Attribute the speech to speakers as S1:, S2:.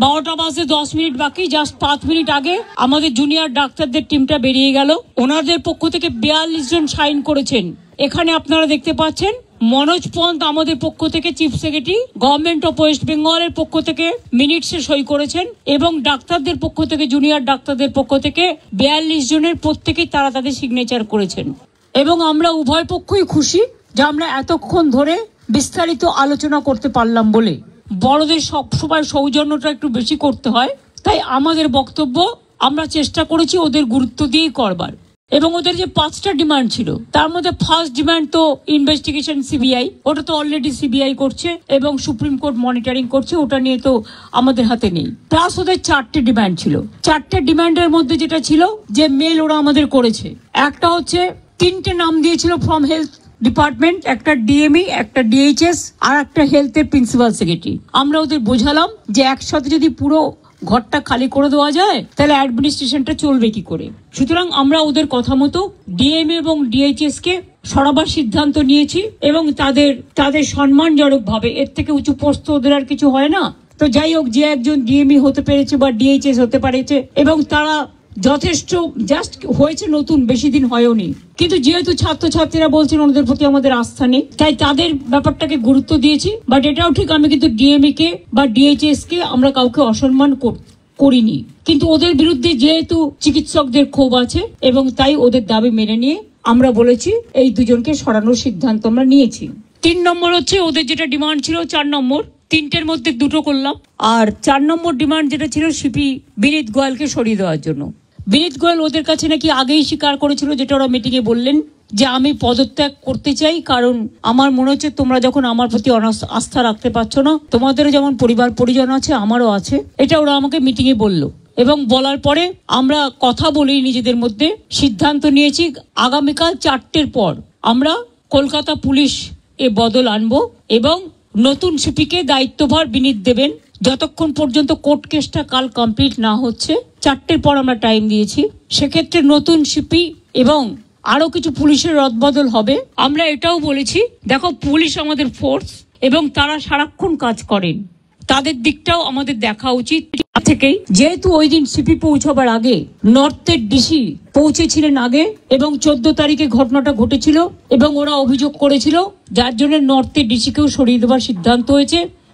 S1: 12টা বাজে 10 মিনিট বাকি, just 5 minute আগে আমাদের জুনিয়র ডাক্তারদের টিমটা বেরিয়ে গেল। ওনাদের পক্ষ থেকে 42 জন সাইন করেছেন। এখানে আপনারা দেখতে পাচ্ছেন মনোজ পন্ত আমাদের পক্ষ থেকে chief secretary, government of West বেঙ্গলের পক্ষ থেকে মিনিটসে সই করেছেন এবং ডাক্তারদের পক্ষ থেকে, জুনিয়র ডাক্তারদের পক্ষ থেকে 42 জনের প্রত্যেকেই তারা তাদের সিগনেচার করেছেন। এবং আমরা উভয় পক্ষই খুশি যে আমরা এতক্ষণ ধরে বিস্তারিত আলোচনা করতে পারলাম বলে। বড়দের সবসময় সৌজন্যটা একটু বেশি করতে হয়, তাই আমাদের বক্তব্য আমরা চেষ্টা করেছি ওদের গুরুত্ব দিয়েই করবার। এবং ওদের যে 5টা ডিমান্ড ছিল তার মধ্যে ফার্স্ট ডিমান্ড তো ইনভেস্টিগেশন সিবিআই, ওটা তো অলরেডি সিবিআই করছে এবং সুপ্রিম কোর্ট মনিটরিং করছে, ওটা নিয়ে তো আমাদের হাতে নেই। প্লাস ওদের 4টে ডিমান্ড ছিল। 4টে ডিমান্ডের মধ্যে যেটা ছিল যে মেল ওরা আমাদের করেছে, একটা হচ্ছে 3টে নাম দিয়েছিল ফ্রম হেলথ ডিপার্টমেন্ট, একটা ডিএমই, একটা ডিএইচএস আর একটা হেলথের প্রিন্সিপাল সেক্রেটারি। আমরা ওদের বোঝালাম যে একসাথে যদি পুরো ঘরটা খালি করে দেওয়া যায় তাহলে অ্যাডমিনিস্ট্রেশনটা চলবে কি করে। সুতরাং আমরা ওদের কথা মতো ডিএমএ এবং ডিএইচএস কে সরাবার সিদ্ধান্ত নিয়েছি এবং তাদের সম্মানজনক ভাবে, এর থেকে উঁচু পোস্ট ওদের আর কিছু হয় না। তো যাই হোক, যে একজন ডিএমই হতে পেরেছে বা ডিএইচএস হতে পেরেছে এবং তারা যথেষ্ট জাস্ট হয়েছে, নতুন বেশি দিন হয়ওনি, কিন্তু যেহেতু ছাত্রছাত্রীরা বলছেন ওদের প্রতি আমাদের আস্থা নেই, তাই তাদের ব্যাপারটাকে গুরুত্ব দিয়েছি। বাট এটাও ঠিক, আমি কিন্তু ডিএমই কে বা ডিএইচএস কে আমরা কাউকে অসম্মান করিনি, কিন্তু ওদের বিরুদ্ধে যেহেতু চিকিৎসকদের ক্ষোভ আছে এবং তাই ওদের দাবি মেনে নিয়ে আমরা বলেছি এই দুজনকে সরানোর সিদ্ধান্ত আমরা নিয়েছি। 3 নম্বর হচ্ছে ওদের যেটা ডিমান্ড ছিল 4 নম্বর, 3টের মধ্যে 2টো করলাম। আর 4 নম্বর ডিমান্ড যেটা ছিল সিপি বিনীত গোয়েলকে সরিয়ে দেওয়ার জন্য। বিনীত গোয়েল ওদের কাছে নাকি আগেই স্বীকার করেছিল, যেটা ওরা মিটিং এ বললেন, যে আমি পদত্যাগ করতে চাই, কারণ আমার মনে হচ্ছে তোমরা যখন আমার প্রতি আস্থা রাখতে পারছো না, তোমাদেরও যেমন পরিবার পরিজন আছে আমারও আছে, এটা ওরা আমাকে মিটিং এ বললো। এবং বলার পরে আমরা কথা বলি, নিজেদের মধ্যে সিদ্ধান্ত নিয়েছি আগামীকাল 4টের পর আমরা কলকাতা পুলিশ এ বদল আনবো এবং নতুন সিপিকে দায়িত্বভার বিনীত দেবেন যতক্ষণ পর্যন্ত কোর্ট কেসটা কাল কমপ্লিট না হচ্ছে। 4টের পর আমরা টাইম দিয়েছি। সেক্ষেত্রে নতুন সিপি এবং আরো কিছু পুলিশের রদবদল হবে। আমরা এটাও বলেছি, দেখো পুলিশ আমাদের ফোর্স এবং তারা সারাক্ষণ কাজ করেন, তাদের দিকটাও আমাদের দেখা উচিত থেকেই। যেহেতু ওই দিন সিপি পৌঁছাবার আগে নর্থের ডিসি পৌঁছেছিলেন আগে এবং 14 তারিখে ঘটনাটা ঘটেছিল এবং ওরা অভিযোগ করেছিল, যার জন্য নর্থের ডিসিকেও সরিয়ে দেওয়ার সিদ্ধান্ত হয়েছে।